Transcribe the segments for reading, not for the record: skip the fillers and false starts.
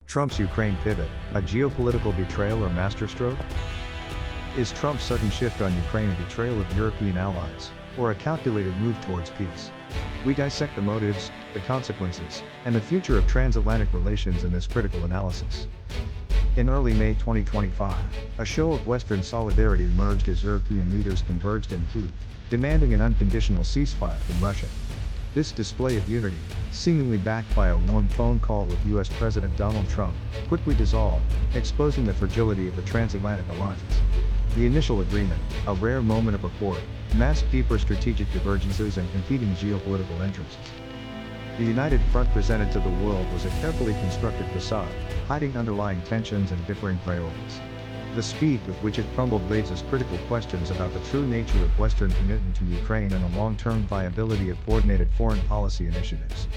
Trump's Ukraine pivot, a geopolitical betrayal or masterstroke? Is Trump's sudden shift on Ukraine a betrayal of European allies, or a calculated move towards peace? We dissect the motives, the consequences, and the future of transatlantic relations in this critical analysis. In early May 2025, a show of Western solidarity emerged as European leaders converged in Kyiv, demanding an unconditional ceasefire from Russia. This display of unity, seemingly backed by a warm phone call with US President Donald Trump, quickly dissolved, exposing the fragility of the transatlantic alliance. The initial agreement, a rare moment of accord, masked deeper strategic divergences and competing geopolitical interests. The united front presented to the world was a carefully constructed facade, hiding underlying tensions and differing priorities. The speed with which it crumbled raises critical questions about the true nature of Western commitment to Ukraine and the long-term viability of coordinated foreign policy initiatives.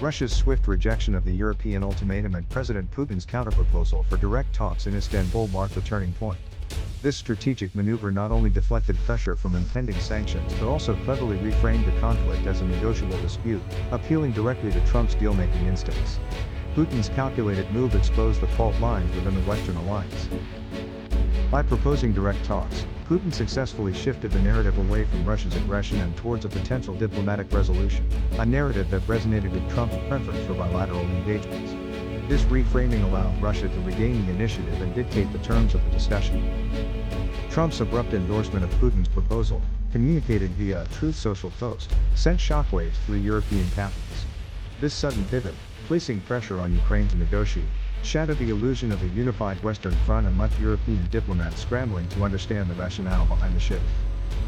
Russia's swift rejection of the European ultimatum and President Putin's counterproposal for direct talks in Istanbul marked a turning point. This strategic maneuver not only deflected pressure from impending sanctions but also cleverly reframed the conflict as a negotiable dispute, appealing directly to Trump's deal-making instincts. Putin's calculated move exposed the fault lines within the Western alliance. By proposing direct talks, Putin successfully shifted the narrative away from Russia's aggression and towards a potential diplomatic resolution, a narrative that resonated with Trump's preference for bilateral engagements. This reframing allowed Russia to regain the initiative and dictate the terms of the discussion. Trump's abrupt endorsement of Putin's proposal, communicated via a Truth Social post, sent shockwaves through European capitals. This sudden pivot, placing pressure on Ukraine to negotiate, shattered the illusion of a unified Western front and left European diplomats scrambling to understand the rationale behind the shift.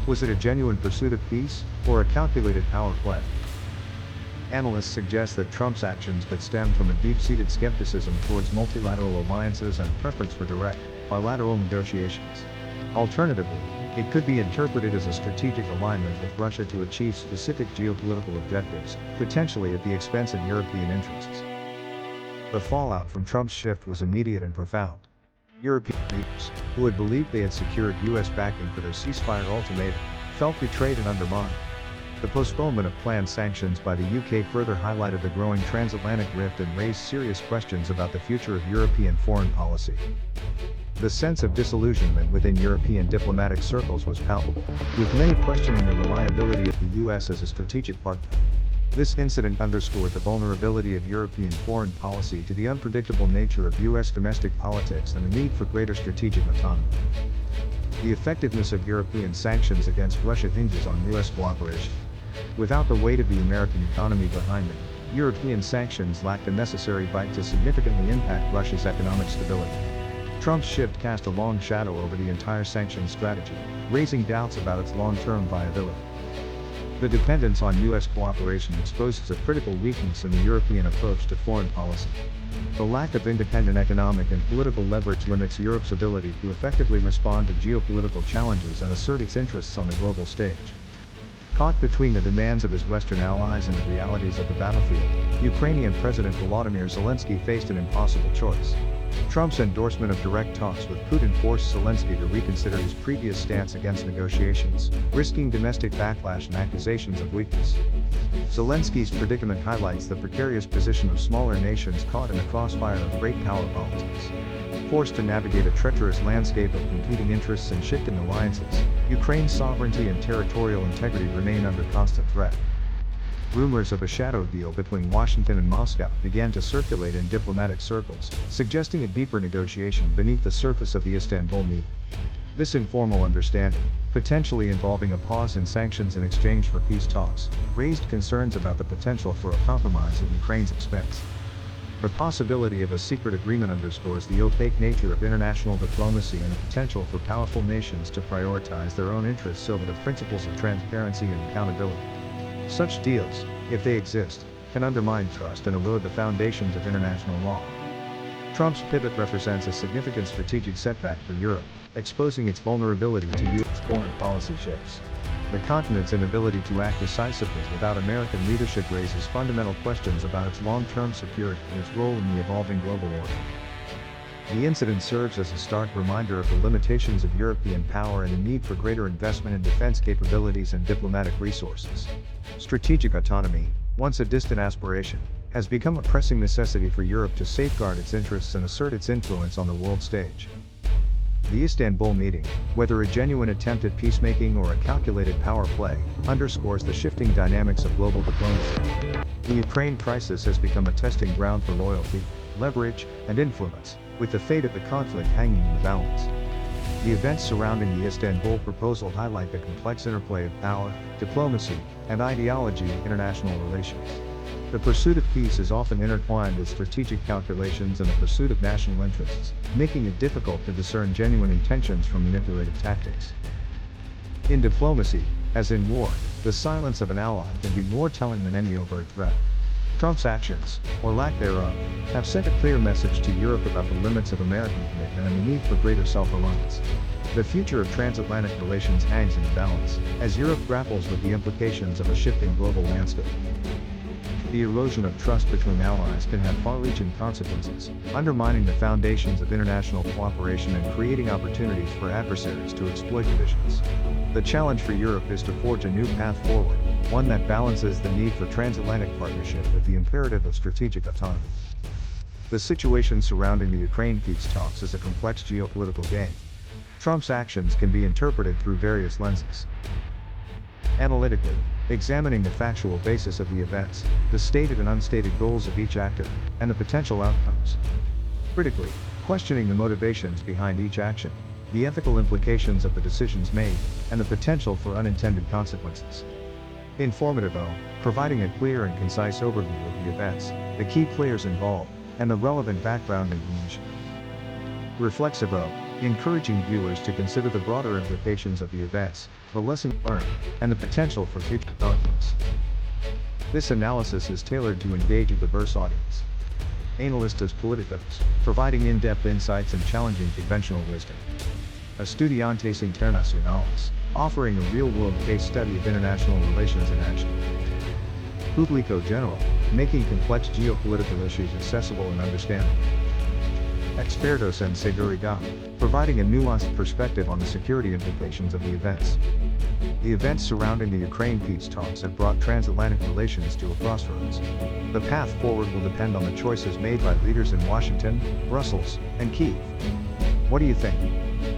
Was it a genuine pursuit of peace, or a calculated power play? Analysts suggest that Trump's actions could stem from a deep-seated skepticism towards multilateral alliances and a preference for direct, bilateral negotiations. Alternatively, it could be interpreted as a strategic alignment with Russia to achieve specific geopolitical objectives, potentially at the expense of European interests. The fallout from Trump's shift was immediate and profound. European leaders, who had believed they had secured US backing for their ceasefire ultimatum, felt betrayed and undermined. The postponement of planned sanctions by the UK further highlighted the growing transatlantic rift and raised serious questions about the future of European foreign policy. The sense of disillusionment within European diplomatic circles was palpable, with many questioning the reliability of the US as a strategic partner. This incident underscored the vulnerability of European foreign policy to the unpredictable nature of US domestic politics and the need for greater strategic autonomy. The effectiveness of European sanctions against Russia hinges on US cooperation. Without the weight of the American economy behind them, European sanctions lacked the necessary bite to significantly impact Russia's economic stability. Trump's shift cast a long shadow over the entire sanctions strategy, raising doubts about its long-term viability. The dependence on US cooperation exposes a critical weakness in the European approach to foreign policy. The lack of independent economic and political leverage limits Europe's ability to effectively respond to geopolitical challenges and assert its interests on the global stage. Caught between the demands of his Western allies and the realities of the battlefield, Ukrainian President Volodymyr Zelensky faced an impossible choice. Trump's endorsement of direct talks with Putin forced Zelensky to reconsider his previous stance against negotiations, risking domestic backlash and accusations of weakness. Zelensky's predicament highlights the precarious position of smaller nations caught in the crossfire of great power politics. Forced to navigate a treacherous landscape of competing interests and shifting alliances, Ukraine's sovereignty and territorial integrity remain under constant threat. Rumors of a shadow deal between Washington and Moscow began to circulate in diplomatic circles, suggesting a deeper negotiation beneath the surface of the Istanbul meeting. This informal understanding, potentially involving a pause in sanctions in exchange for peace talks, raised concerns about the potential for a compromise at Ukraine's expense. The possibility of a secret agreement underscores the opaque nature of international diplomacy and the potential for powerful nations to prioritize their own interests over the principles of transparency and accountability. Such deals, if they exist, can undermine trust and erode the foundations of international law. Trump's pivot represents a significant strategic setback for Europe, exposing its vulnerability to US foreign policy shifts. The continent's inability to act decisively without American leadership raises fundamental questions about its long-term security and its role in the evolving global order. The incident serves as a stark reminder of the limitations of European power and the need for greater investment in defense capabilities and diplomatic resources. Strategic autonomy, once a distant aspiration, has become a pressing necessity for Europe to safeguard its interests and assert its influence on the world stage. The Istanbul meeting, whether a genuine attempt at peacemaking or a calculated power play, underscores the shifting dynamics of global diplomacy. The Ukraine crisis has become a testing ground for loyalty, leverage, and influence, with the fate of the conflict hanging in the balance. The events surrounding the Istanbul proposal highlight the complex interplay of power, diplomacy, and ideology in international relations. The pursuit of peace is often intertwined with strategic calculations and the pursuit of national interests, making it difficult to discern genuine intentions from manipulative tactics. In diplomacy, as in war, the silence of an ally can be more telling than any overt threat. Trump's actions, or lack thereof, have sent a clear message to Europe about the limits of American commitment and the need for greater self-reliance. The future of transatlantic relations hangs in the balance, as Europe grapples with the implications of a shifting global landscape. The erosion of trust between allies can have far-reaching consequences, undermining the foundations of international cooperation and creating opportunities for adversaries to exploit divisions. The challenge for Europe is to forge a new path forward, one that balances the need for transatlantic partnership with the imperative of strategic autonomy. The situation surrounding the Ukraine peace talks is a complex geopolitical game. Trump's actions can be interpreted through various lenses. Analytically, examining the factual basis of the events, the stated and unstated goals of each actor, and the potential outcomes. Critically, questioning the motivations behind each action, the ethical implications of the decisions made, and the potential for unintended consequences. Informative O, providing a clear and concise overview of the events, the key players involved, and the relevant background information. Reflexive O, encouraging viewers to consider the broader implications of the events, the lessons learned, and the potential for future developments. This analysis is tailored to engage a diverse audience. Analistas Políticos, providing in-depth insights and challenging conventional wisdom. Estudiantes Internacionales, offering a real-world case study of international relations in action. Público General, making complex geopolitical issues accessible and understandable. Expertos en Seguridad, providing a nuanced perspective on the security implications of the events. The events surrounding the Ukraine peace talks have brought transatlantic relations to a crossroads. The path forward will depend on the choices made by leaders in Washington, Brussels, and Kyiv. What do you think?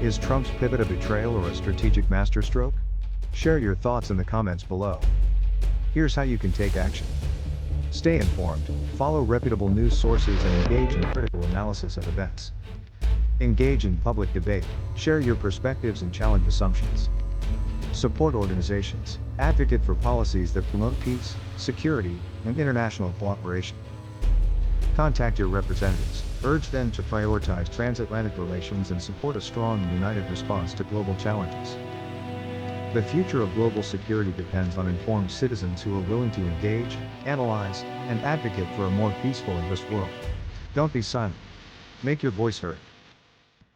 Is Trump's pivot a betrayal or a strategic masterstroke? Share your thoughts in the comments below. Here's how you can take action. Stay informed, follow reputable news sources and engage in critical analysis of events. Engage in public debate, share your perspectives and challenge assumptions. Support organizations, advocate for policies that promote peace, security, and international cooperation. Contact your representatives, urge them to prioritize transatlantic relations and support a strong and united response to global challenges. The future of global security depends on informed citizens who are willing to engage, analyze, and advocate for a more peaceful and just world. Don't be silent. Make your voice heard.